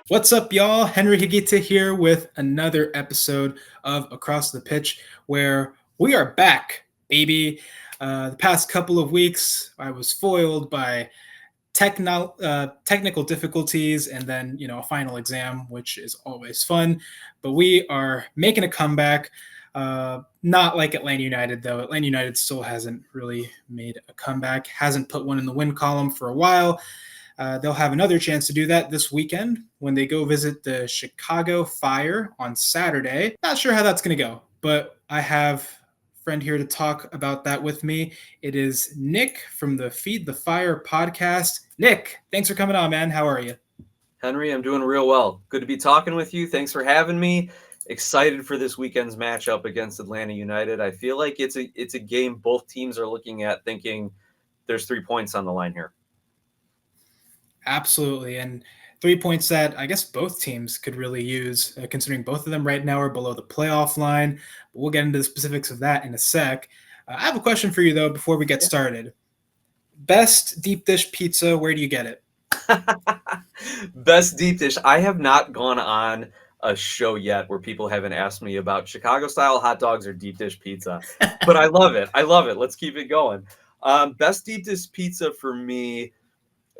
What's up, y'all? Henry Higuita here with another episode of Across the Pitch, where we are back, baby. The past couple of weeks, I was foiled by technical difficulties and then, a final exam, which is always fun. But we are making a comeback. Not like Atlanta United, though. Atlanta United still hasn't really made a comeback, hasn't put one in the win column for a while. They'll have another chance to do that this weekend when they go visit the Chicago Fire on Saturday. Not sure how that's going to go, but I have a friend here to talk about that with me. It is Nick from the Feed the Fire podcast. Nick, thanks for coming on, man. How are you? Henry, I'm doing real well. Good to be talking with you. Thanks for having me. Excited for this weekend's matchup against Atlanta United. I feel like it's a game both teams are looking at thinking there's 3 points on the line here. Absolutely. And 3 points that I guess both teams could really use, considering both of them right now are below the playoff line. But we'll get into the specifics of that in a sec. I have a question for you, though, before we get started. Best deep dish pizza, where do you get it? Best deep dish. I have not gone on a show yet where people haven't asked me about Chicago style hot dogs or deep dish pizza, but I love it. I love it. Let's keep it going. Best deep dish pizza for me,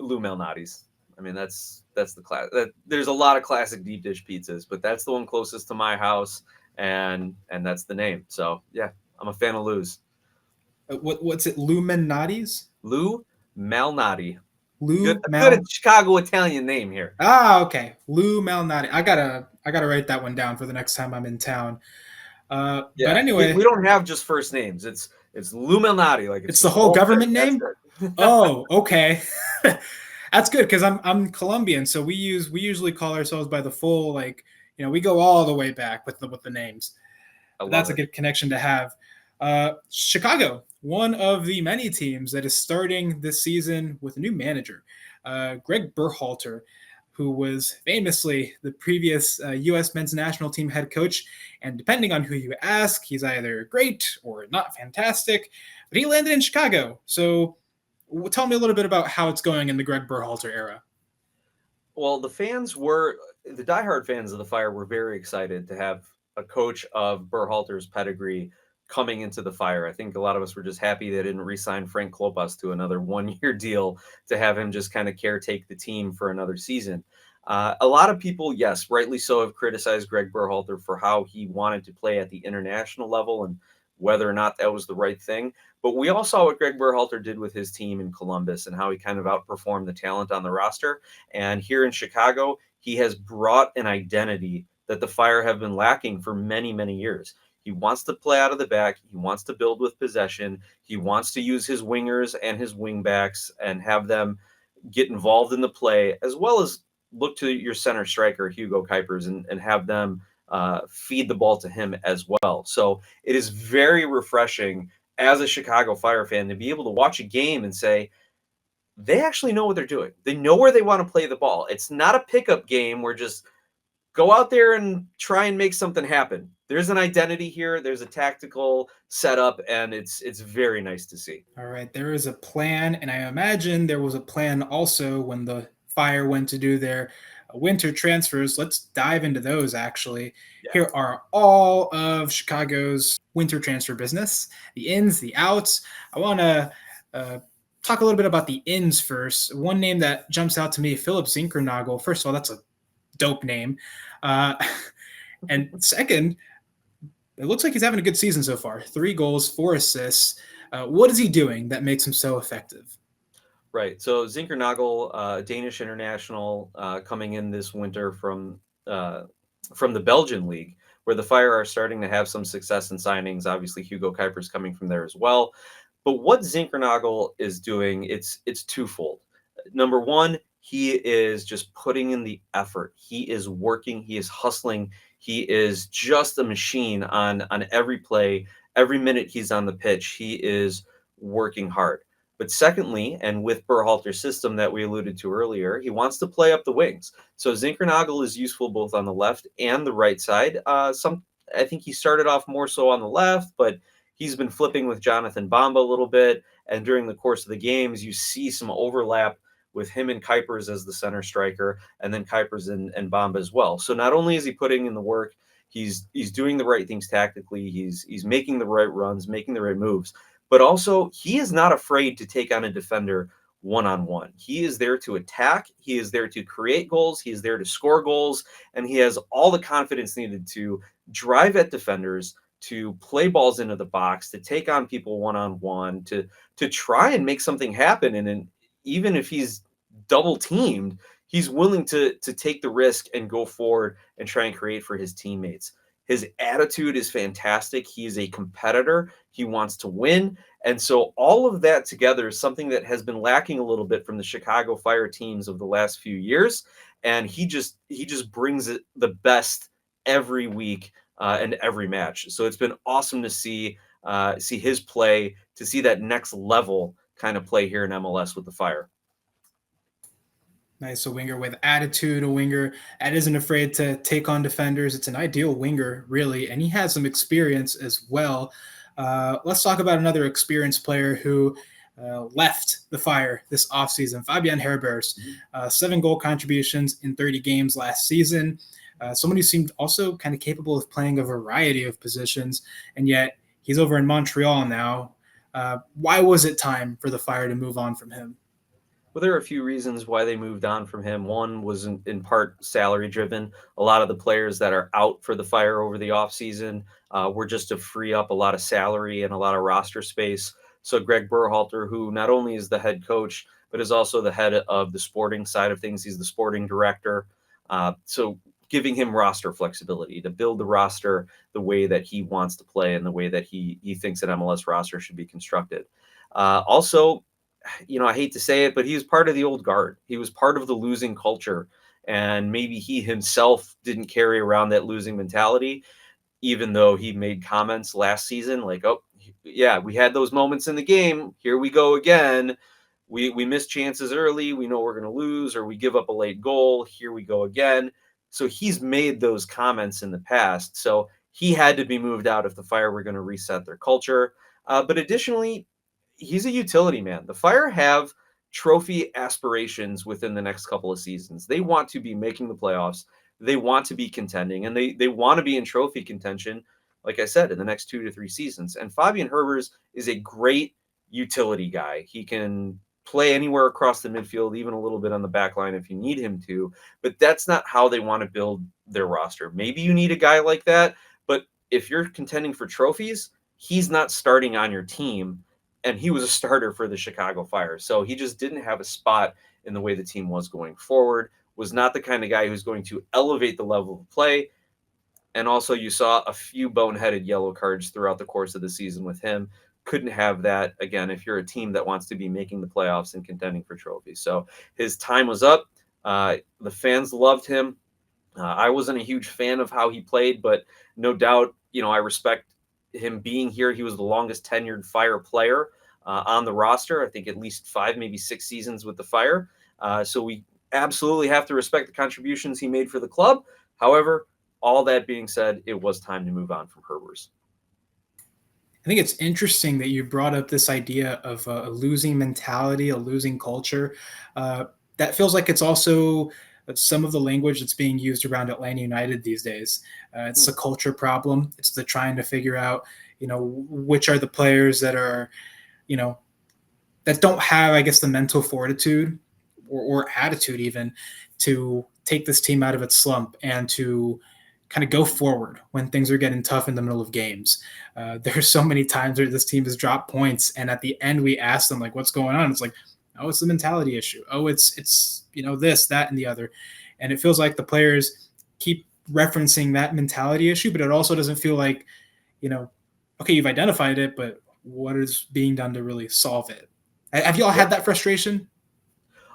Lou Malnati's. I mean, that's the class. There's a lot of classic deep dish pizzas, but that's the one closest to my house, and that's the name. So yeah, I'm a fan of Lou's. What's it? Luminati's? Lou Malnati. Lou Good Chicago Italian name here. Okay. Lou Malnati. I gotta write that one down for the next time I'm in town. Yeah, but anyway, we don't have just first names. It's Lou Malnati. Like it's the whole government name. Oh, okay. That's good because I'm Colombian, so we usually call ourselves by the full, like, we go all the way back with the names. That's a good connection to have. Chicago, one of the many teams that is starting this season with a new manager, Greg Berhalter, who was famously the previous U.S. men's national team head coach. And depending on who you ask, he's either great or not fantastic. But he landed in Chicago. So tell me a little bit about how it's going in the Greg Berhalter era. Well, the diehard fans of the Fire were very excited to have a coach of Berhalter's pedigree coming into the Fire. I think a lot of us were just happy they didn't re-sign Frank Klopas to another one-year deal to have him just kind of caretake the team for another season. A lot of people, yes, rightly so, have criticized Greg Berhalter for how he wanted to play at the international level and whether or not that was the right thing. But we all saw what Greg Berhalter did with his team in Columbus and how he kind of outperformed the talent on the roster. And here in Chicago, he has brought an identity that the Fire have been lacking for many, many years. He wants to play out of the back. He wants to build with possession. He wants to use his wingers and his wingbacks and have them get involved in the play, as well as look to your center striker, Hugo Kuipers, and have them feed the ball to him as well. So it is very refreshing as a Chicago Fire fan to be able to watch a game and say, they actually know what they're doing. They know where they want to play the ball. It's not a pickup game where just go out there and try and make something happen. There's an identity here. There's a tactical setup, and it's very nice to see. All right, there is a plan, and I imagine there was a plan also when the Fire went to do their winter transfers. Let's dive into those, actually. Yeah. Here are all of Chicago's winter transfer business, the ins, the outs. I want to talk a little bit about the ins first. One name that jumps out to me, Philip Zinkernagel. First of all, that's a dope name. And second, it looks like he's having a good season so far. 3 goals, 4 assists. What is he doing that makes him so effective? Right. So Zinkernagel, Danish international, coming in this winter from the Belgian league, where the Fire are starting to have some success in signings. Obviously, Hugo Kuipers coming from there as well. But what Zinkernagel is doing, it's twofold. Number one, he is just putting in the effort. He is working. He is hustling. He is just a machine on every play. Every minute he's on the pitch, he is working hard. But secondly, and with Berhalter's system that we alluded to earlier, he wants to play up the wings. So Zinkernagel is useful both on the left and the right side. I think he started off more so on the left, but he's been flipping with Jonathan Bamba a little bit. And during the course of the games, you see some overlap with him and Kuipers as the center striker, and then Kuipers and Bamba as well. So not only is he putting in the work, he's doing the right things tactically, he's making the right runs, making the right moves, but also he is not afraid to take on a defender one-on-one. He is there to attack, he is there to create goals, he is there to score goals, and he has all the confidence needed to drive at defenders, to play balls into the box, to take on people one-on-one, to try and make something happen. And even if he's double teamed, he's willing to take the risk and go forward and try and create for his teammates. His attitude is fantastic. He is a competitor. He wants to win. And so all of that together is something that has been lacking a little bit from the Chicago Fire teams of the last few years. And he just brings it the best every week and every match. So it's been awesome to see his play, to see that next level kind of play here in MLS with the Fire. Nice, a winger with attitude, a winger that isn't afraid to take on defenders. It's an ideal winger, really, and he has some experience as well. Let's talk about another experienced player who left the Fire this offseason, Fabian Herbers. 7 goal contributions in 30 games last season. Someone who seemed also kind of capable of playing a variety of positions, and yet he's over in Montreal now. Why was it time for the Fire to move on from him? Well, there are a few reasons why they moved on from him. One was in part salary driven. A lot of the players that are out for the Fire over the offseason were just to free up a lot of salary and a lot of roster space. So Greg Berhalter, who not only is the head coach, but is also the head of the sporting side of things, he's the sporting director. So giving him roster flexibility to build the roster the way that he wants to play and the way that he thinks an MLS roster should be constructed. Also, I hate to say it, but he was part of the old guard. He was part of the losing culture. And maybe he himself didn't carry around that losing mentality, even though he made comments last season like, oh, yeah, we had those moments in the game. Here we go again. We miss chances early. We know we're going to lose, or we give up a late goal. Here we go again. So he's made those comments in the past. So he had to be moved out if the Fire were going to reset their culture. But additionally, he's a utility man. The Fire have trophy aspirations within the next couple of seasons. They want to be making the playoffs. They want to be contending, and they want to be in trophy contention, like I said, in the next 2 to 3 seasons. And Fabian Herbers is a great utility guy. He can play anywhere across the midfield, even a little bit on the back line if you need him to, but that's not how they want to build their roster. Maybe you need a guy like that, but if you're contending for trophies, he's not starting on your team. And he was a starter for the Chicago Fire. So he just didn't have a spot in the way the team was going forward, was not the kind of guy who's going to elevate the level of play. And also you saw a few boneheaded yellow cards throughout the course of the season with him. Couldn't have that, again, if you're a team that wants to be making the playoffs and contending for trophies. So his time was up. The fans loved him. I wasn't a huge fan of how he played, but no doubt, I respect him being here. He was the longest tenured Fire player on the roster. I think at least 5, maybe 6 seasons with the Fire. So we absolutely have to respect the contributions he made for the club. However, all that being said, it was time to move on from Herbers. I think it's interesting that you brought up this idea of a losing mentality, a losing culture. That feels like it's also some of the language that's being used around Atlanta United these days. It's a culture problem. It's the trying to figure out, which are the players that are, that don't have, I guess, the mental fortitude or attitude even to take this team out of its slump and to kind of go forward when things are getting tough in the middle of games. There's so many times where this team has dropped points, and at the end we ask them, like, what's going on? It's like, oh, it's the mentality issue. Oh, it's this, that, and the other. And it feels like the players keep referencing that mentality issue, but it also doesn't feel like, okay, you've identified it, but what is being done to really solve it? Have you all had that frustration?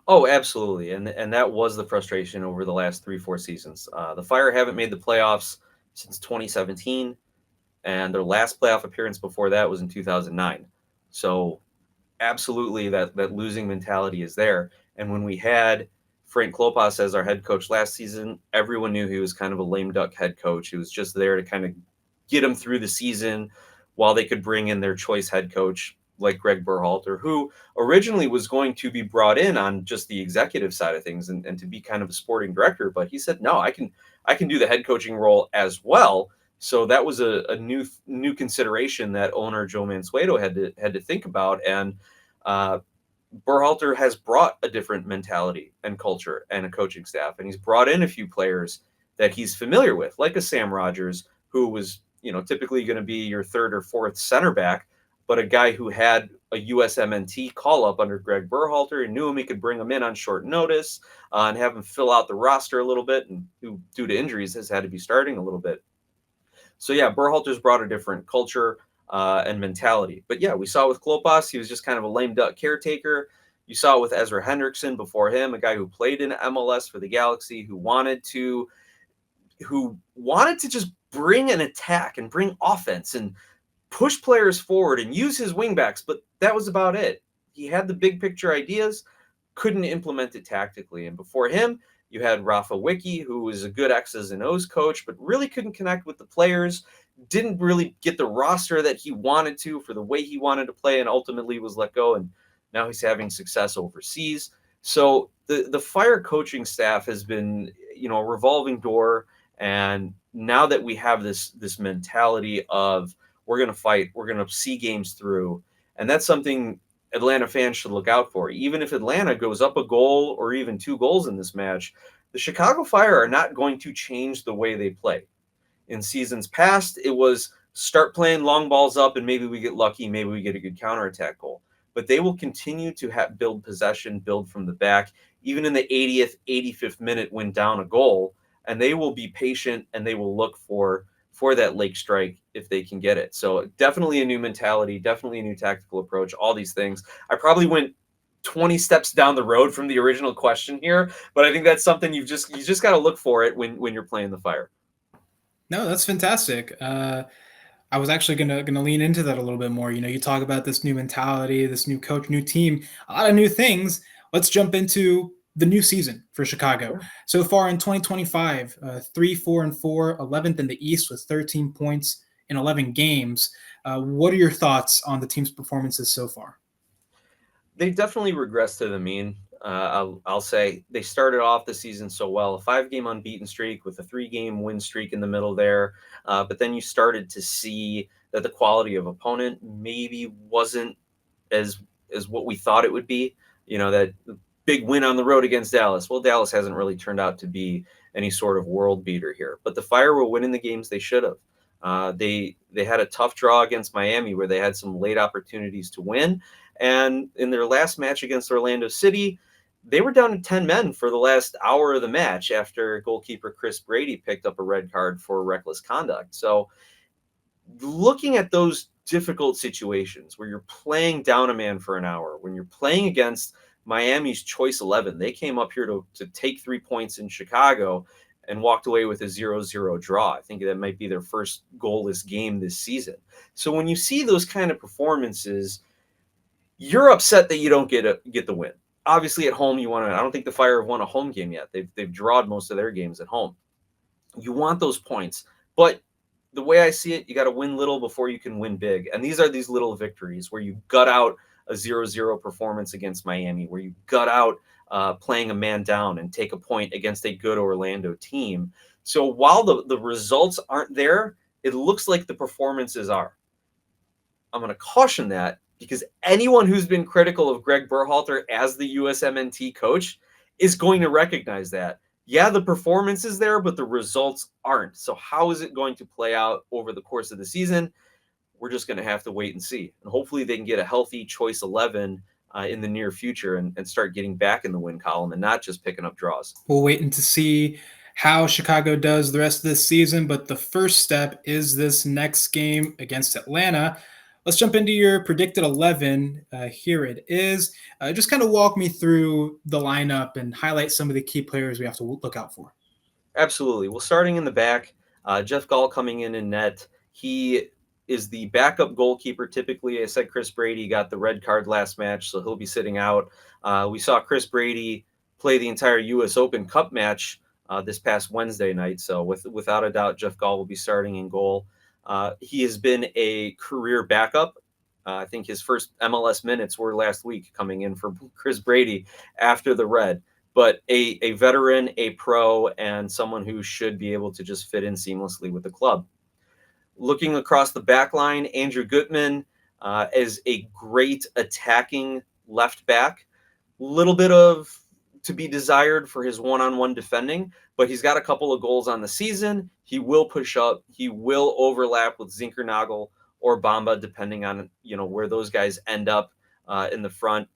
Oh, absolutely. And that was the frustration over the last 3-4 seasons. The Fire haven't made the playoffs since 2017, and their last playoff appearance before that was in 2009. So absolutely that losing mentality is there. And when we had Frank Klopas as our head coach last season, everyone knew he was kind of a lame duck head coach. He was just there to kind of get them through the season while they could bring in their choice head coach. like Greg Berhalter, who originally was going to be brought in on just the executive side of things and to be kind of a sporting director, but he said, no, I can do the head coaching role as well. So that was a new consideration that owner Joe Mansueto had to think about. And uh, Berhalter has brought a different mentality and culture and a coaching staff, and he's brought in a few players that he's familiar with, like a Sam Rogers, who was typically going to be your third or fourth center back, but a guy who had a USMNT call up under Greg Berhalter and knew him he could bring him in on short notice and have him fill out the roster a little bit, and who, due to injuries, has had to be starting a little bit. So yeah, Berhalter's brought a different culture and mentality. But yeah, we saw with Klopas, he was just kind of a lame duck caretaker. You saw it with Ezra Hendrickson before him, a guy who played in MLS for the Galaxy, who wanted to just bring an attack and bring offense and push players forward and use his wingbacks, but that was about it. He had the big picture ideas, couldn't implement it tactically. And before him, you had Rafa Wicki, who was a good X's and O's coach, but really couldn't connect with the players, didn't really get the roster that he wanted to for the way he wanted to play, and ultimately was let go. And now he's having success overseas. So the Fire coaching staff has been, a revolving door. And now that we have this mentality of we're going to fight, we're going to see games through, and that's something Atlanta fans should look out for. Even if Atlanta goes up a goal or even 2 goals in this match, the Chicago Fire are not going to change the way they play. In seasons past, it was start playing long balls up and maybe we get lucky, maybe we get a good counterattack goal. But they will continue to build possession, build from the back, even in the 80th, 85th minute when down a goal, and they will be patient and they will look for that lake strike if they can get it. So definitely a new mentality, definitely a new tactical approach, all these things. I probably went 20 steps down the road from the original question here, but I think that's something you just got to look for it when you're playing the Fire. No, that's fantastic. I was actually gonna lean into that a little bit more. You talk about this new mentality, this new coach, new team, a lot of new things. Let's jump into the new season for Chicago. Sure. So far in 2025, 3-4-4, 11th in the East with 13 points in 11 games. What are your thoughts on the team's performances so far? They definitely regressed to the mean. I'll say they started off the season so well, a 5-game unbeaten streak with a 3-game win streak in the middle there. But then you started to see that the quality of opponent maybe wasn't as what we thought it would be. That big win on the road against Dallas. Well, Dallas hasn't really turned out to be any sort of world beater here, but the Fire were winning the games they should have. They had a tough draw against Miami where they had some late opportunities to win. And in their last match against Orlando City, they were down to 10 men for the last hour of the match after goalkeeper Chris Brady picked up a red card for reckless conduct. So looking at those difficult situations where you're playing down a man for an hour, when you're playing against Miami's choice 11, they came up here to take 3 points in Chicago and walked away with a 0-0 draw. I think that might be their first goalless game this season. So when you see those kind of performances, you're upset that you don't get the win. Obviously, at home, you want to. I don't think the Fire have won a home game yet. They've drawed most of their games at home. You want those points, but the way I see it, you got to win little before you can win big. And these are these little victories where you gut out a 0-0 performance against Miami, where you gut out playing a man down and take a point against a good Orlando team. So while the results aren't there, it looks like the performances are. I'm going to caution that because anyone who's been critical of Greg Berhalter as the USMNT coach is going to recognize that. Yeah, the performance is there, but the results aren't. So how is it going to play out over the course of the season? We're just going to have to wait and see. And hopefully they can get a healthy choice 11 in the near future and start getting back in the win column and not just picking up draws. We'll wait to see how Chicago does the rest of this season, but the first step is this next game against Atlanta. Let's jump into your predicted 11. Here it is. Just kind of walk me through the lineup and highlight some of the key players we have to look out for. Absolutely. Well, starting in the back, Jeff Gall coming in net. He is the backup goalkeeper. Typically, I said Chris Brady got the red card last match, so he'll be sitting out. We saw Chris Brady play the entire U.S. Open Cup match this past Wednesday night. So without a doubt, Jeff Gall will be starting in goal. He has been a career backup I think his first MLS minutes were last week, coming in for Chris Brady after the red. But a veteran, a pro, and someone who should be able to just fit in seamlessly with the club. Looking across the back line, Andrew Gutman is a great attacking left back. Little bit of to be desired for his one-on-one defending, but he's got a couple of goals on the season. He will push up. He will overlap with Zinkernagel or Bamba, depending on where those guys end up in the front.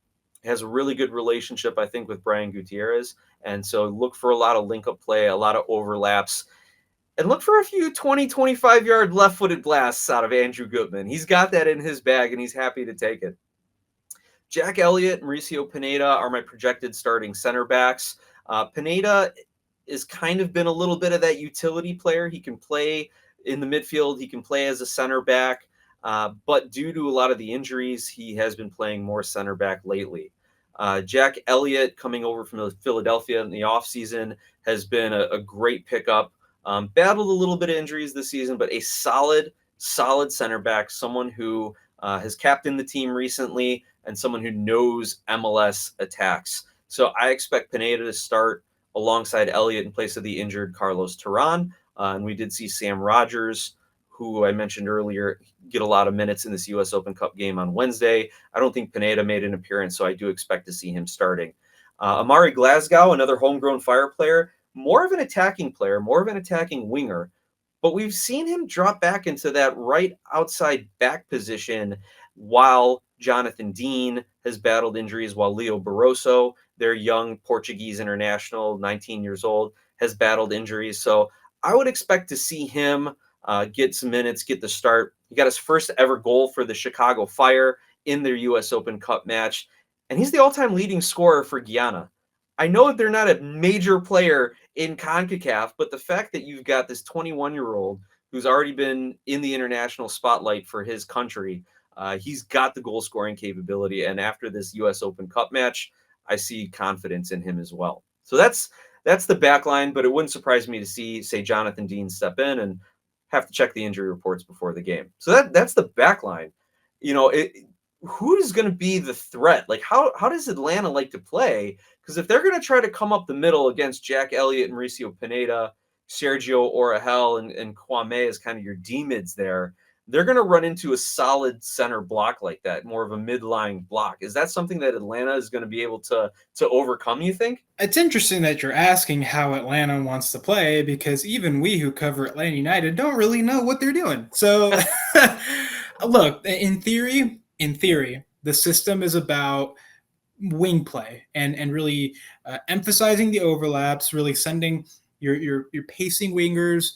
Has a really good relationship, I think, with Brian Gutierrez, and so look for a lot of link-up play, a lot of overlaps, and look for a few 20, 25-yard left-footed blasts out of Andrew Gutman. He's got that in his bag, and he's happy to take it. Jack Elliott and Mauricio Pineda are my projected starting center backs. Pineda has kind of been a little bit of that utility player. He can play in the midfield. He can play as a center back. But due to a lot of the injuries, he has been playing more center back lately. Jack Elliott, coming over from Philadelphia in the offseason, has been a great pickup. Battled a little bit of injuries this season, but a solid center back, someone who has captained the team recently, and someone who knows MLS attacks. So I expect Pineda to start alongside Elliott in place of the injured Carlos Terán. And we did see Sam Rogers, who I mentioned earlier, get a lot of minutes in this U.S. Open Cup game on Wednesday. I don't think Pineda made an appearance, so I do expect to see him starting. Amari Glasgow, another homegrown Fire player, more of an attacking player, more of an attacking winger. But we've seen him drop back into that right outside back position while Jonathan Dean has battled injuries, while Leo Barroso, their young Portuguese international, 19 years old, has battled injuries. So I would expect to see him get some minutes, get the start. He got his first ever goal for the Chicago Fire in their U.S. Open Cup match, and he's the all-time leading scorer for Guyana. I know that they're not a major player in CONCACAF, but the fact that you've got this 21-year-old who's already been in the international spotlight for his country, he's got the goal-scoring capability, and after this U.S. Open Cup match, I see confidence in him as well. So that's the back line, but it wouldn't surprise me to see, say, Jonathan Dean step in and have to check the injury reports before the game. So that's the back line. Who is going to be the threat? Like, how does Atlanta like to play? Because if they're going to try to come up the middle against Jack Elliott and Mauricio Pineda, Sergio Orahel, and Kwame as kind of your D-mids there, they're going to run into a solid center block like that, more of a mid-lying block. Is that something that Atlanta is going to be able to overcome, you think? It's interesting that you're asking how Atlanta wants to play, because even we who cover Atlanta United don't really know what they're doing. So, look, in theory, the system is about wing play and really emphasizing the overlaps, really sending your pacing wingers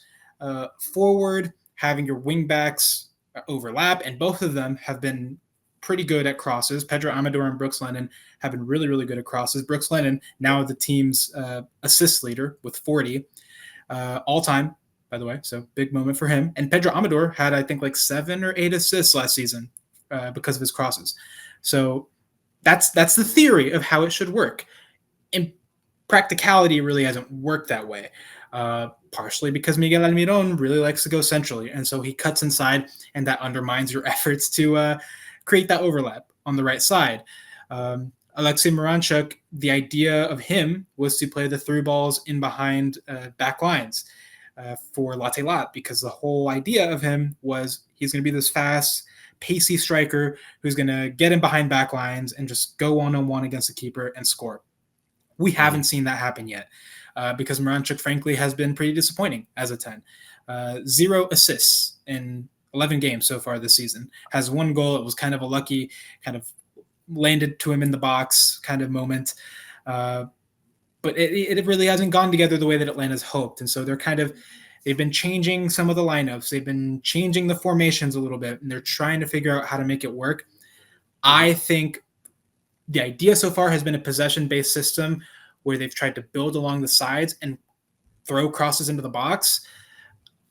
forward, having your wing backs overlap, and both of them have been pretty good at crosses. Pedro Amador and Brooks Lennon have been really, really good at crosses. Brooks Lennon, now the team's assist leader with 40 all time, by the way. So big moment for him. And Pedro Amador had, I think, like 7 or 8 assists last season because of his crosses. So that's the theory of how it should work. In practicality, it really hasn't worked that way. Partially because Miguel Almiron really likes to go centrally, and so he cuts inside, and that undermines your efforts to create that overlap on the right side. Alexei Miranchuk, the idea of him was to play the through balls in behind back lines for Latte Lat, because the whole idea of him was he's going to be this fast, pacey striker who's going to get in behind back lines and just go one-on-one against the keeper and score. We haven't seen that happen yet. Because Miranchuk, frankly, has been pretty disappointing as a 10. 0 assists in 11 games so far this season. Has 1 goal. It was kind of a lucky, kind of landed to him in the box kind of moment. But it really hasn't gone together the way that Atlanta's hoped. And so they've been changing some of the lineups. They've been changing the formations a little bit, and they're trying to figure out how to make it work. I think the idea so far has been a possession-based system where they've tried to build along the sides and throw crosses into the box.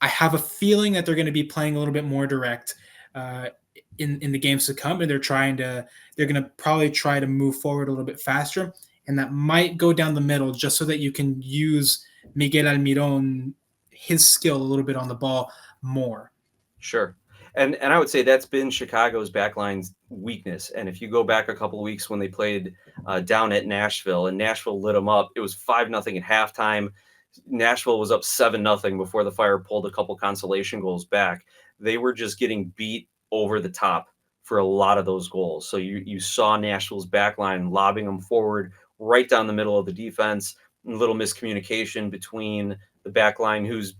I have a feeling that they're going to be playing a little bit more direct in the games to come, and they're going to probably try to move forward a little bit faster, and that might go down the middle just so that you can use Miguel Almiron, his skill a little bit on the ball more. Sure. And I would say that's been Chicago's backline's weakness. And if you go back a couple of weeks when they played down at Nashville, and Nashville lit them up, it was 5-0 at halftime. Nashville was up 7-0 before the Fire pulled a couple consolation goals back. They were just getting beat over the top for a lot of those goals. So you saw Nashville's backline lobbing them forward right down the middle of the defense. A little miscommunication between the backline, who's,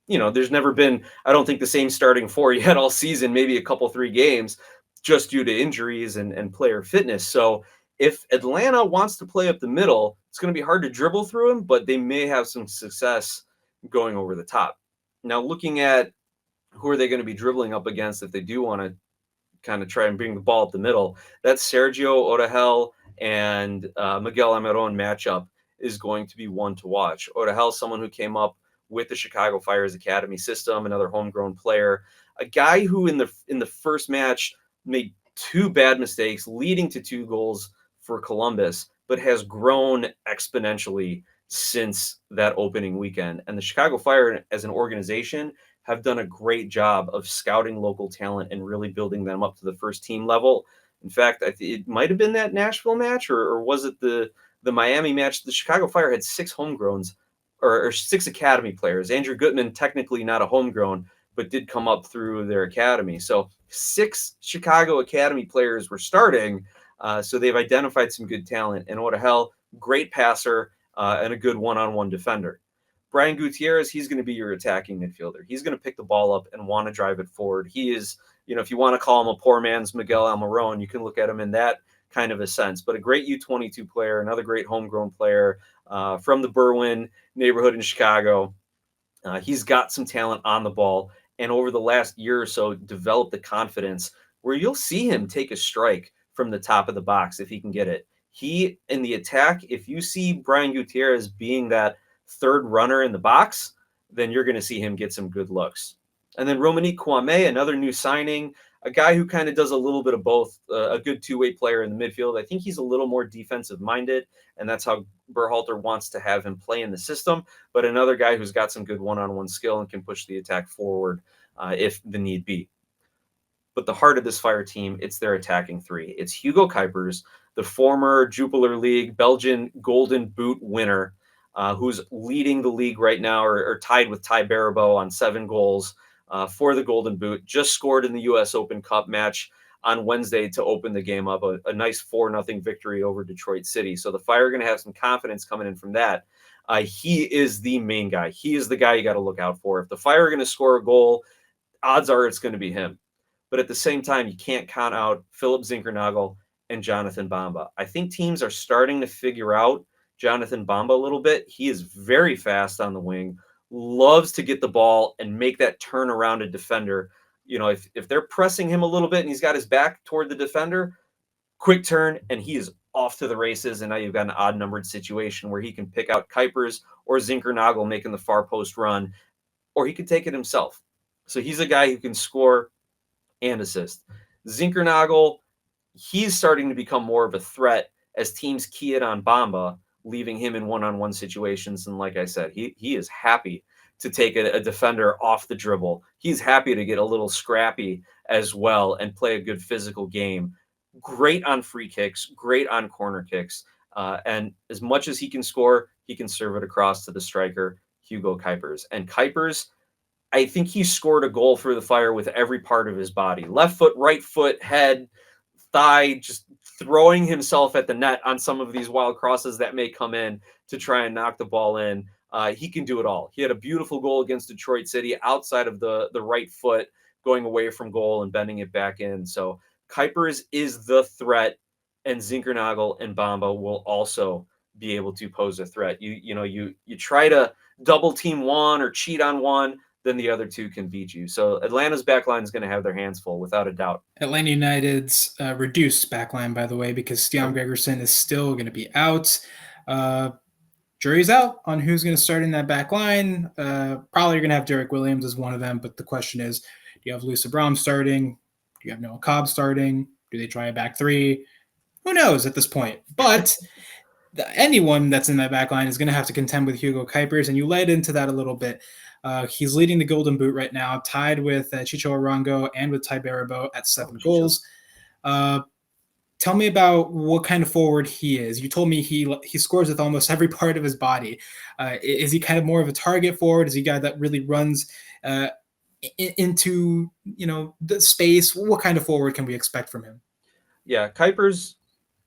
there's never been, I don't think, the same starting four yet all season, maybe a couple, 3 games, just due to injuries and player fitness. So if Atlanta wants to play up the middle, it's going to be hard to dribble through them, but they may have some success going over the top. Now, looking at who are they going to be dribbling up against if they do want to kind of try and bring the ball up the middle, that Sergio Odahel and Miguel Almiron matchup is going to be one to watch. Odahel, someone who came up with the Chicago Fire's academy system, another homegrown player, a guy who in the first match made 2 bad mistakes, leading to 2 goals for Columbus, but has grown exponentially since that opening weekend. And the Chicago Fire as an organization have done a great job of scouting local talent and really building them up to the first team level. In fact, it might have been that Nashville match, or was it the Miami match? The Chicago Fire had 6 homegrowns or 6 academy players. Andrew Gutman, technically not a homegrown, but did come up through their academy. So 6 Chicago academy players were starting. So they've identified some good talent. And Odahel, great passer and a good one-on-one defender. Brian Gutierrez, he's going to be your attacking midfielder. He's going to pick the ball up and want to drive it forward. He is, if you want to call him a poor man's Miguel Almiron, you can look at him in that kind of a sense. But a great U22 player, another great homegrown player from the Berwyn neighborhood in Chicago. He's got some talent on the ball, and over the last year or so, developed the confidence where you'll see him take a strike from the top of the box if he can get it. He, in the attack, if you see Brian Gutierrez being that third runner in the box, then you're going to see him get some good looks. And then Romanique Kwame, another new signing, a guy who kind of does a little bit of both, a good two-way player in the midfield. I think he's a little more defensive-minded, and that's how Berhalter wants to have him play in the system, but another guy who's got some good one-on-one skill and can push the attack forward if the need be. But the heart of this Fire team, it's their attacking 3. It's Hugo Kuipers, the former Jupiler League Belgian Golden Boot winner, who's leading the league right now, or tied with Ty Baribeau on 7 goals for the Golden Boot. Just scored in the U.S. Open Cup match on Wednesday to open the game up, a nice 4-0 victory over Detroit City. So the Fire are going to have some confidence coming in from that. He is the main guy. He is the guy you got to look out for. If the Fire are going to score a goal, odds are it's going to be him. But at the same time, you can't count out Philip Zinkernagel and Jonathan Bamba. I think teams are starting to figure out Jonathan Bamba a little bit. He is very fast on the wing, loves to get the ball and make that turn around a defender. If they're pressing him a little bit and he's got his back toward the defender, quick turn and he is off to the races. And now you've got an odd numbered situation where he can pick out Kuipers or Zinkernagel making the far post run, or he could take it himself. So he's a guy who can score and assist. Zinkernagel, he's starting to become more of a threat as teams key it on Bamba, leaving him in one-on-one situations. And like I said, he is happy to take a defender off the dribble. He's happy to get a little scrappy as well and play a good physical game. Great on free kicks, great on corner kicks. And as much as he can score, he can serve it across to the striker, Hugo Kuipers. And Kuipers, I think he scored a goal for the Fire with every part of his body. Left foot, right foot, head, thigh, just throwing himself at the net on some of these wild crosses that may come in to try and knock the ball in. He can do it all. He had a beautiful goal against Detroit City outside of the right foot, going away from goal and bending it back in. So Kuipers is the threat, and Zinkernagel and Bamba will also be able to pose a threat. You try to double team one or cheat on one, then the other 2 can beat you. So Atlanta's backline is going to have their hands full, without a doubt. Atlanta United's reduced backline, by the way, because Stian Gregerson is still going to be out. Jury's out on who's going to start in that back line. Probably you're going to have Derek Williams as one of them, but the question is, do you have Luis Abram starting? Do you have Noah Cobb starting? Do they try a back 3? Who knows at this point? But anyone that's in that back line is going to have to contend with Hugo Kuipers, and you led into that a little bit. He's leading the Golden Boot right now, tied with Chicho Arango and with Ty Baribeau at 7 goals. Tell me about what kind of forward he is. You told me he scores with almost every part of his body. Is he kind of more of a target forward? Is he a guy that really runs into the space? What kind of forward can we expect from him? Yeah, Kuipers,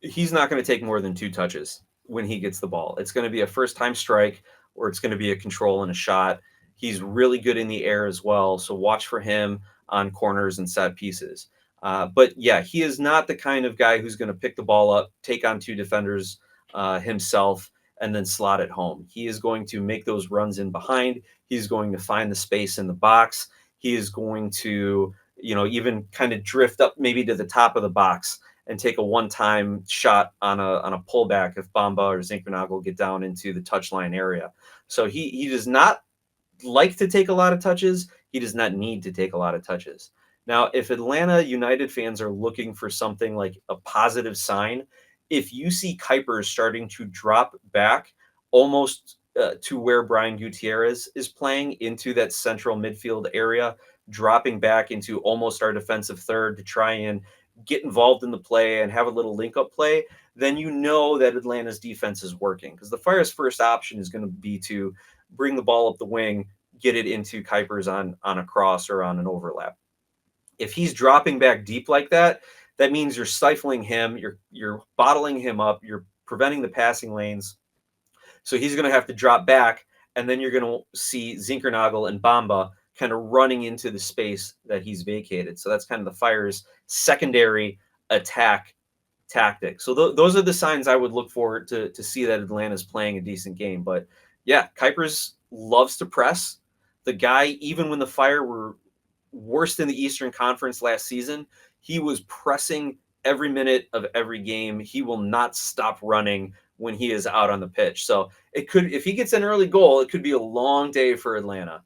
he's not going to take more than 2 touches when he gets the ball. It's going to be a first-time strike, or it's going to be a control and a shot. He's really good in the air as well, so watch for him on corners and set pieces. But yeah, he is not the kind of guy who's going to pick the ball up, take on 2 defenders himself, and then slot it home. He is going to make those runs in behind. He's going to find the space in the box. He is going to, even kind of drift up maybe to the top of the box and take a one-time shot on a pullback if Bamba or Zinkernagel get down into the touchline area. So he does not like to take a lot of touches. He does not need to take a lot of touches. Now, if Atlanta United fans are looking for something like a positive sign, if you see Kuipers starting to drop back almost to where Brian Gutierrez is playing, into that central midfield area, dropping back into almost our defensive third to try and get involved in the play and have a little link-up play, then you know that Atlanta's defense is working, because the Fire's first option is going to be to bring the ball up the wing, get it into Kuipers on a cross or on an overlap. If he's dropping back deep like that, that means you're stifling him, you're bottling him up, you're preventing the passing lanes. So he's going to have to drop back, and then you're going to see Zinkernagel and Bamba kind of running into the space that he's vacated. So that's kind of the Fire's secondary attack tactic. So those are the signs I would look for to see that Atlanta's playing a decent game. But yeah, Kuipers loves to press. The guy, even when the Fire were worst in the Eastern Conference last season, he was pressing every minute of every game. He will not stop running when he is out on the pitch. So it could, if he gets an early goal, it could be a long day for Atlanta.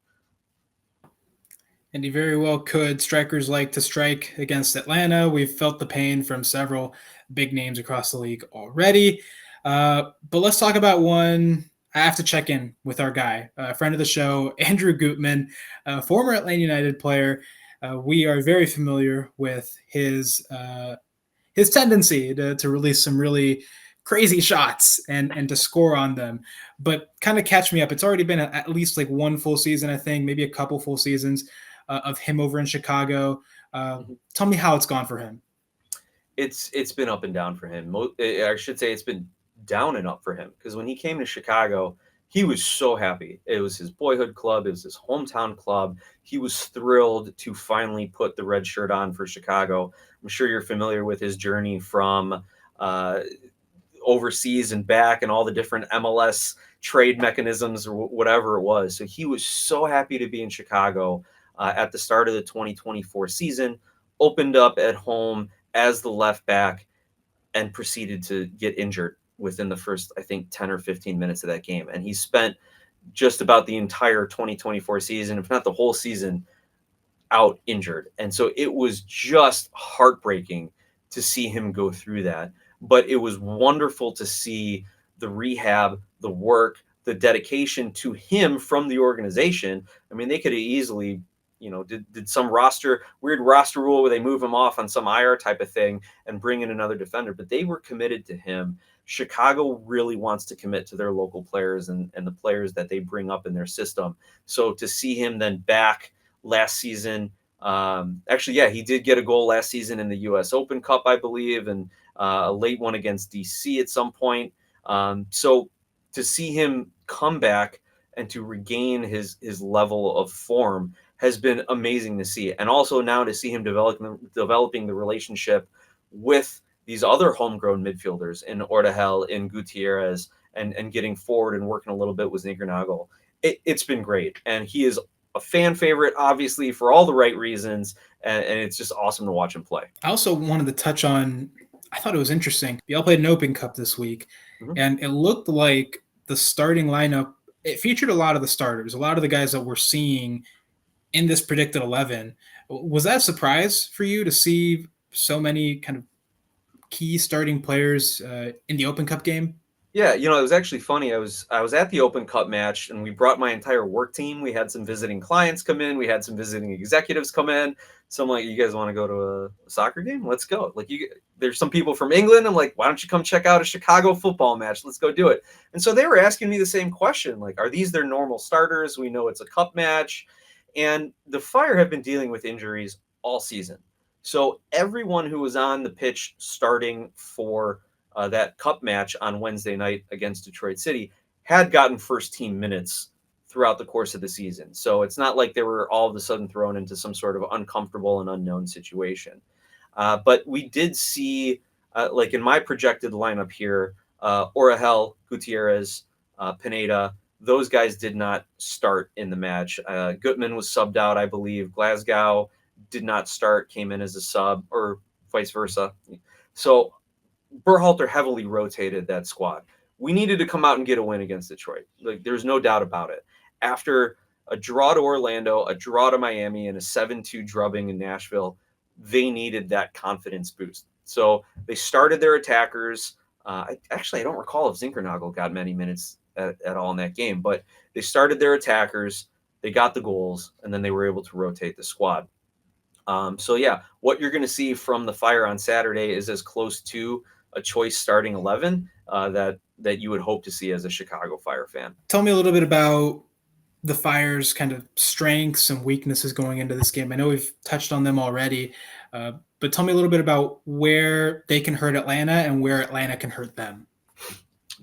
And he very well could. Strikers like to strike against Atlanta. We've felt the pain from several big names across the league already. But let's talk about one. I have to check in with our guy, a friend of the show, Andrew Gutman, a former Atlanta United player. We are very familiar with his tendency to release some really crazy shots and to score on them. But kind of catch me up. It's already been at least like one full season, I think, maybe a couple full seasons of him over in Chicago. Tell me how it's gone for him. It's been up and down for him. I should say it's been down and up for him, because when he came to Chicago, he was so happy. It was his boyhood club. It was his hometown club. He was thrilled to finally put the red shirt on for Chicago. I'm sure you're familiar with his journey from overseas and back, and all the different MLS trade mechanisms or whatever it was. So he was so happy to be in Chicago at the start of the 2024 season, opened up at home as the left back, and proceeded to get injured within the first, I think, 10 or 15 minutes of that game. And he spent just about the entire 2024 season, if not the whole season, out injured. And so it was just heartbreaking to see him go through that. But it was wonderful to see the rehab, the work, the dedication to him from the organization. I mean, they could have easily, did some weird roster rule where they move him off on some IR type of thing and bring in another defender, but they were committed to him. Chicago really wants to commit to their local players and the players that they bring up in their system. So to see him then back last season, he did get a goal last season in the US Open Cup, I believe, and a late one against DC at some point. So to see him come back and to regain his level of form has been amazing to see. And also now to see him developing the relationship with these other homegrown midfielders in Ortahel, in Gutierrez, and getting forward and working a little bit with Zinkernagel. It's been great. And he is a fan favorite, obviously, for all the right reasons. And it's just awesome to watch him play. I also wanted to touch on, I thought it was interesting. Y'all played an Open Cup this week, and it looked like the starting lineup, it featured a lot of the starters, a lot of the guys that we're seeing in this predicted 11. Was that a surprise for you to see so many kind of key starting players in the Open Cup game? Yeah, it was actually funny. I was at the Open Cup match, and we brought my entire work team. We had some visiting clients come in. We had some visiting executives come in. So I'm like, "You guys want to go to a soccer game? Let's go!" Like, there's some people from England. I'm like, "Why don't you come check out a Chicago football match? Let's go do it." And so they were asking me the same question, like, "Are these their normal starters? We know it's a cup match." And the Fire have been dealing with injuries all season. So everyone who was on the pitch starting for that cup match on Wednesday night against Detroit City had gotten first team minutes throughout the course of the season. So it's not like they were all of a sudden thrown into some sort of uncomfortable and unknown situation. But we did see, like in my projected lineup here, Orahel, Gutierrez, Pineda, those guys did not start in the match. Gutman was subbed out, I believe. Glasgow did not start, came in as a sub, or vice versa. So Berhalter heavily rotated that squad. We needed to come out and get a win against Detroit. Like, there's no doubt about it. After a draw to Orlando, a draw to Miami, and a 7-2 drubbing in Nashville, they needed that confidence boost. So they started their attackers. I don't recall if Zinkernagel got many minutes at all in that game, but they started their attackers, they got the goals, and then they were able to rotate the squad. So yeah, what you're going to see from the Fire on Saturday is as close to a choice starting 11 that you would hope to see as a Chicago Fire fan. Tell me a little bit about the Fire's kind of strengths and weaknesses going into this game. I know we've touched on them already, but tell me a little bit about where they can hurt Atlanta and where Atlanta can hurt them.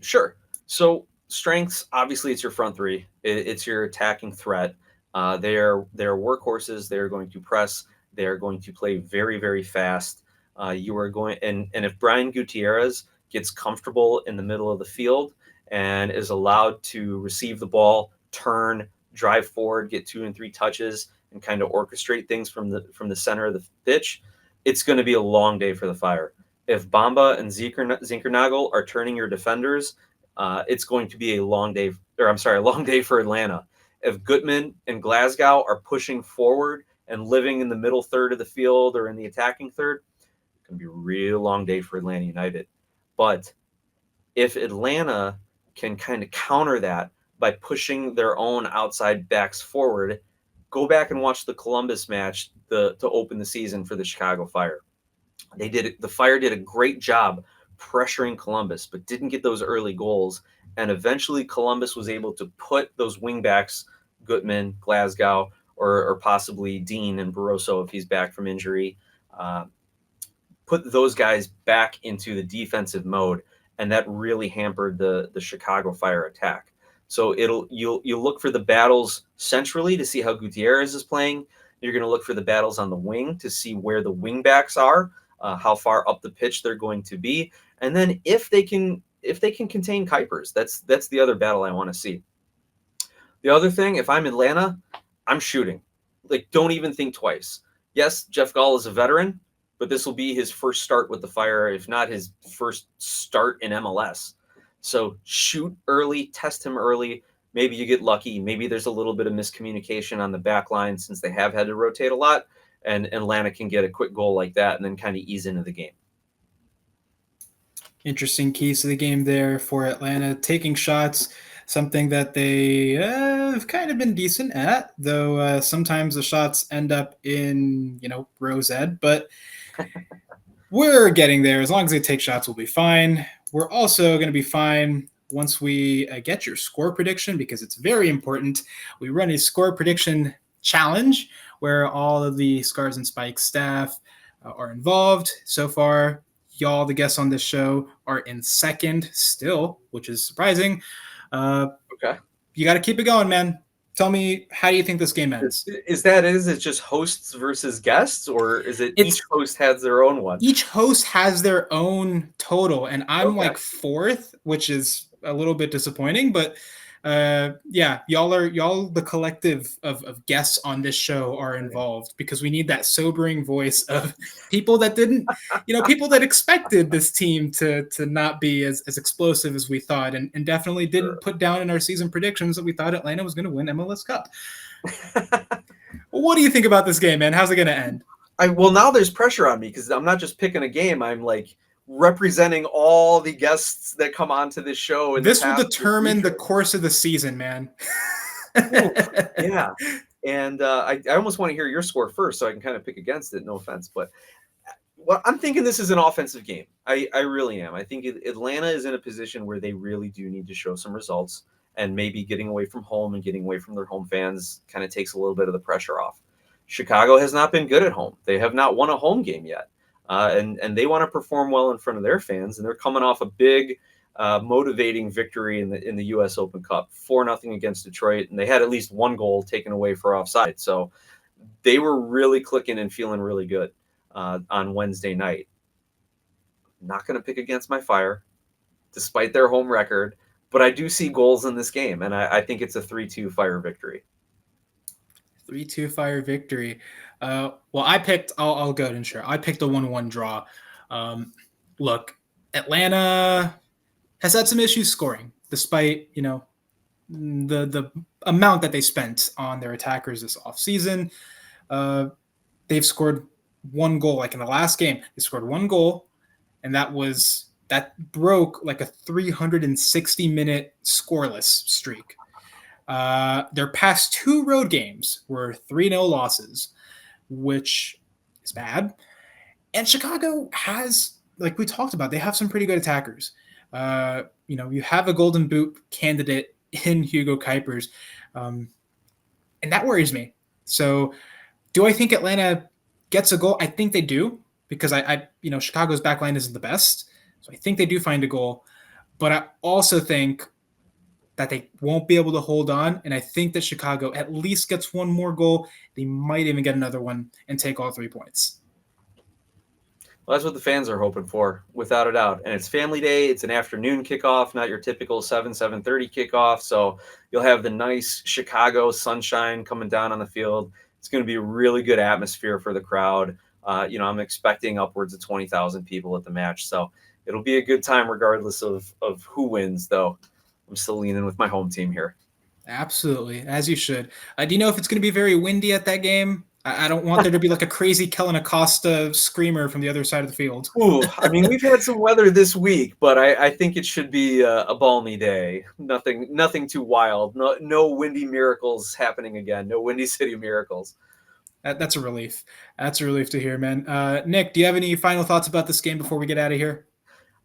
Sure. So strengths, obviously, it's your front three. It's your attacking threat. They're workhorses. They're going to press. They're going to play very, very fast. You are going, and if Brian Gutierrez gets comfortable in the middle of the field and is allowed to receive the ball, turn, drive forward, get 2 and 3 touches, and kind of orchestrate things from the center of the pitch, it's going to be a long day for the Fire. If Bamba and Zinkernagel are turning your defenders, it's going to be a long day for Atlanta. If Gutman and Glasgow are pushing forward and living in the middle third of the field or in the attacking third, it's going to be a real long day for Atlanta United. But if Atlanta can kind of counter that by pushing their own outside backs forward, go back and watch the Columbus match to open the season for the Chicago Fire. The Fire did a great job pressuring Columbus, but didn't get those early goals. And eventually Columbus was able to put those wingbacks, Gutman, Glasgow, or possibly Dean and Barroso if he's back from injury, put those guys back into the defensive mode, and that really hampered the Chicago Fire attack. So you'll look for the battles centrally to see how Gutierrez is playing. You're going to look for the battles on the wing to see where the wingbacks are, how far up the pitch they're going to be, and then if they can contain Kuipers. That's the other battle I want to see. The other thing, if I'm Atlanta, I'm shooting. Like, don't even think twice. Yes, Jeff Gall is a veteran, but this will be his first start with the Fire, if not his first start in MLS. So shoot early, test him early. Maybe you get lucky. Maybe there's a little bit of miscommunication on the back line since they have had to rotate a lot, and Atlanta can get a quick goal like that and then kind of ease into the game. Interesting keys to the game there for Atlanta. Taking shots, something that they have kind of been decent at, though sometimes the shots end up in, Rose Ed, but we're getting there. As long as they take shots, we'll be fine. We're also going to be fine once we get your score prediction, because it's very important. We run a score prediction challenge where all of the Scars and Spikes staff are involved. So far, y'all, the guests on this show, are in second still, which is surprising. Okay. You got to keep it going, man. Tell me, how do you think this game ends? Is it just hosts versus guests, or is it each host has their own one? Each host has their own total, and I'm like fourth, which is a little bit disappointing, but y'all the collective of guests on this show are involved, because we need that sobering voice of people that didn't, people that expected this team to not be as explosive as we thought, and definitely didn't put down in our season predictions that we thought Atlanta was going to win MLS Cup. What do you think about this game, man? How's it going to end? Well, now there's pressure on me because I'm not just picking a game. I'm like, representing all the guests that come onto this show. This will determine the course of the season, man. Yeah. And I almost want to hear your score first so I can kind of pick against it. No offense, but well, I'm thinking this is an offensive game. I really am. I think Atlanta is in a position where they really do need to show some results, and maybe getting away from home and getting away from their home fans kind of takes a little bit of the pressure off. Chicago has not been good at home. They have not won a home game yet, and they want to perform well in front of their fans, and they're coming off a big motivating victory in the U.S. Open Cup, 4-0 against Detroit, and they had at least one goal taken away for offside. So they were really clicking and feeling really good on Wednesday night. Not going to pick against my Fire, despite their home record, but I do see goals in this game, and I think it's a 3-2 Fire victory. 3-2 Fire victory. Well, I'll go ahead and share. I picked a 1-1 draw. Look, Atlanta has had some issues scoring, despite, the amount that they spent on their attackers this offseason. They've scored one goal. Like in the last game, they scored one goal, and that broke like a 360-minute scoreless streak. Their past two road games were 3-0 losses, which is bad. And Chicago has, like we talked about, they have some pretty good attackers. You have a Golden Boot candidate in Hugo Kuipers, and that worries me. So, do I think Atlanta gets a goal? I think they do, because Chicago's backline isn't the best, so I think they do find a goal. But I also think that they won't be able to hold on, and I think that Chicago at least gets one more goal. They might even get another one and take all 3 points. Well, that's what the fans are hoping for, without a doubt. And it's family day. It's an afternoon kickoff, not your typical 7:30 kickoff. So you'll have the nice Chicago sunshine coming down on the field. It's going to be a really good atmosphere for the crowd. I'm expecting upwards of 20,000 people at the match. So it'll be a good time regardless of who wins, though. I'm still leaning with my home team here. Absolutely, as you should. Do you know if it's going to be very windy at that game? I don't want there to be like a crazy Kellen Acosta screamer from the other side of the field. Ooh, I mean, we've had some weather this week, but I think it should be a balmy day. Nothing too wild. No windy miracles happening again. No Windy City miracles. That's a relief. That's a relief to hear, man. Nick, do you have any final thoughts about this game before we get out of here?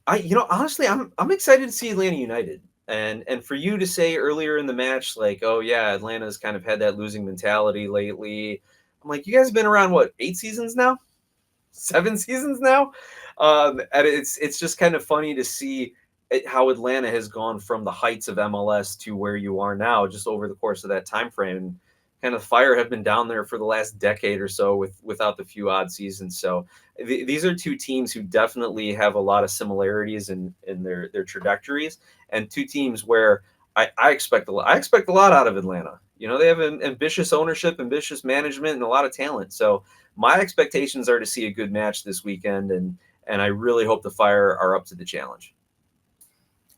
Honestly, I'm excited to see Atlanta United. And for you to say earlier in the match, like, oh yeah, Atlanta's kind of had that losing mentality lately. I'm like, you guys have been around, what, 8 seasons now? 7 seasons now? And it's just kind of funny to see how Atlanta has gone from the heights of MLS to where you are now, just over the course of that time frame. And kind of Fire have been down there for the last decade or so without the few odd seasons. So these are two teams who definitely have a lot of similarities in their trajectories, and two teams where I expect a lot. I expect a lot out of Atlanta. They have an ambitious ownership, ambitious management, and a lot of talent. So my expectations are to see a good match this weekend, and I really hope the Fire are up to the challenge.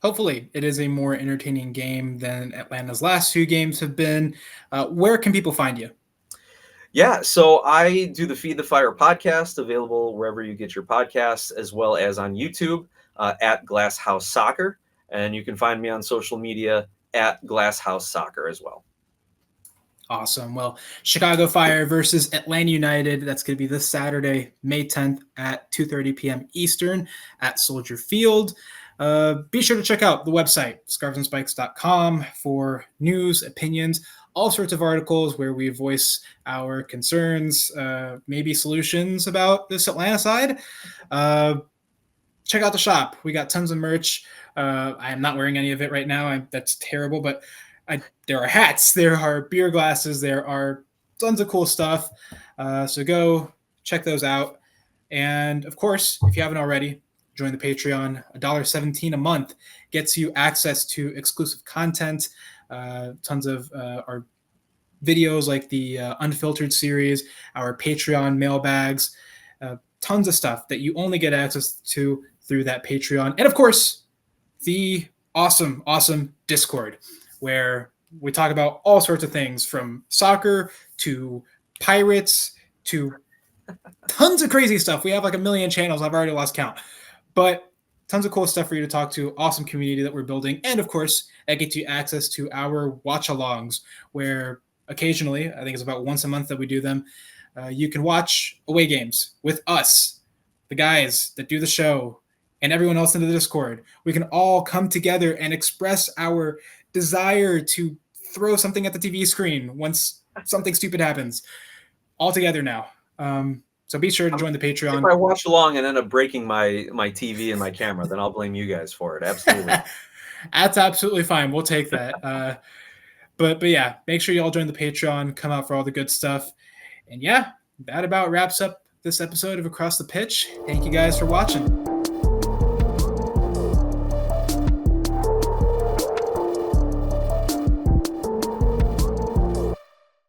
Hopefully, it is a more entertaining game than Atlanta's last 2 games have been. Where can people find you? Yeah, so I do the Feed the Fire podcast, available wherever you get your podcasts, as well as on YouTube at Glass House Soccer. And you can find me on social media at Glass House Soccer as well. Awesome. Well, Chicago Fire versus Atlanta United. That's going to be this Saturday, May 10th at 2:30 p.m. Eastern at Soldier Field. Be sure to check out the website, scarfsandspikes.com, for news, opinions, all sorts of articles where we voice our concerns, maybe solutions about this Atlanta side. Check out the shop. We got tons of merch. I am not wearing any of it right now. That's terrible, but there are hats, there are beer glasses, there are tons of cool stuff. So go check those out. And of course, if you haven't already, join the Patreon. $1.17 a month gets you access to exclusive content, tons of our videos like the Unfiltered series, our Patreon mailbags, tons of stuff that you only get access to through that Patreon. And of course, the awesome Discord, where we talk about all sorts of things, from soccer to pirates to tons of crazy stuff. We have like 1 million channels. I've already lost count. But tons of cool stuff for you to talk to, awesome community that we're building. And of course, that gets you access to our watch alongs, where occasionally, I think it's about once a month that we do them, you can watch away games with us, the guys that do the show, and everyone else in the Discord. We can all come together and express our desire to throw something at the TV screen once something stupid happens. All together now. So be sure to join the Patreon. If I watch along and end up breaking my TV and my camera, then I'll blame you guys for it. Absolutely. That's absolutely fine. We'll take that. But yeah, make sure you all join the Patreon, come out for all the good stuff. And yeah, that about wraps up this episode of Across the Pitch. Thank you guys for watching.